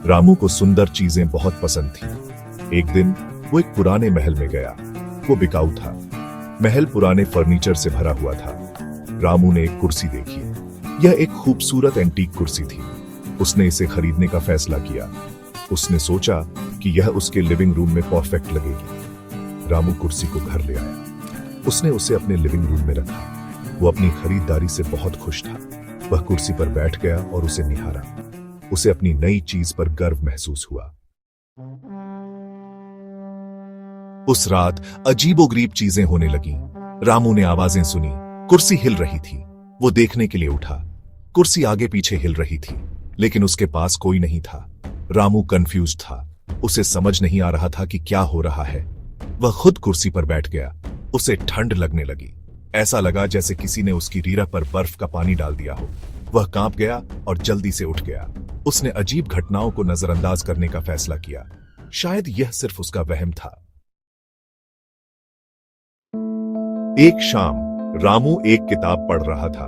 रामू को सुंदर चीजें बहुत पसंद थी। एक दिन वो एक पुराने महल में गया। वो बिकाऊ था। महल पुराने फर्नीचर से भरा हुआ था। रामू ने एक कुर्सी देखी। यह एक खूबसूरत एंटीक कुर्सी थी। उसने इसे खरीदने का फैसला किया। उसने सोचा कि यह उसके लिविंग रूम में परफेक्ट लगेगी। रामू कुर्सी को घर ले आया। उसने उसे अपने लिविंग रूम में रखा। वो अपनी खरीदारी से बहुत खुश था। वह कुर्सी पर बैठ गया और उसे निहारा। उसे अपनी नई चीज पर गर्व महसूस हुआ। उस रात अजीबोगरीब चीजें होने लगीं। रामू ने आवाजें सुनी। कुर्सी हिल रही थी। वो देखने के लिए उठा। कुर्सी आगे पीछे हिल रही थी, लेकिन उसके पास कोई नहीं था। रामू कंफ्यूज था। उसे समझ नहीं आ रहा था कि क्या हो रहा है। वह खुद कुर्सी पर बैठ गया। उसे ठंड लगने लगी। ऐसा लगा जैसे किसी ने उसकी रीढ़ पर बर्फ का पानी डाल दिया हो। वह कांप गया और जल्दी से उठ गया। उसने अजीब घटनाओं को नजरअंदाज करने का फैसला किया। शायद यह सिर्फ उसका वहम था। एक शाम रामू एक किताब पढ़ रहा था।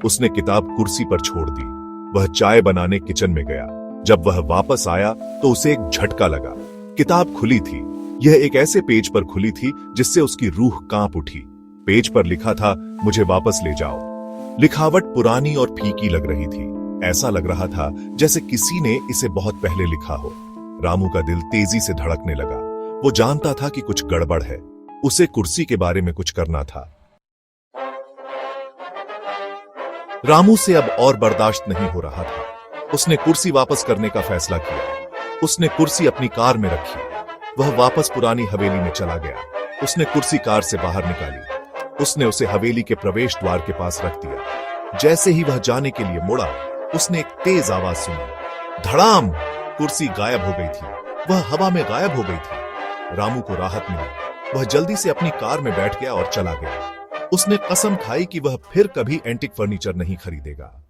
उसने किताब कुर्सी पर छोड़ दी। वह चाय बनाने किचन में गया। जब वह वापस आया तो उसे एक झटका लगा। किताब खुली थी। यह एक ऐसे पेज पर खुली थी जिससे उसकी रूह कांप उठी। पेज पर लिखा था, मुझे वापस ले जाओ। लिखावट पुरानी और फीकी लग रही थी। ऐसा लग रहा था जैसे किसी ने इसे बहुत पहले लिखा हो। रामू का दिल तेजी से धड़कने लगा। वो जानता था कि कुछ गड़बड़ है। उसे कुर्सी के बारे में कुछ करना था। रामू से अब और बर्दाश्त नहीं हो रहा था। उसने कुर्सी वापस करने का फैसला किया। उसने कुर्सी अपनी कार में रखी। वह वापस पुरानी हवेली में चला गया। उसने कुर्सी कार से बाहर निकाली। उसने उसे हवेली के प्रवेश द्वार के पास रख दिया। जैसे ही वह जाने के लिए मुड़ा, उसने एक तेज आवाज सुनी। धड़ाम! कुर्सी गायब हो गई थी। वह हवा में गायब हो गई थी। रामू को राहत मिली। वह जल्दी से अपनी कार में बैठ गया और चला गया। उसने कसम खाई कि वह फिर कभी एंटीक फर्नीचर नहीं खरीदेगा।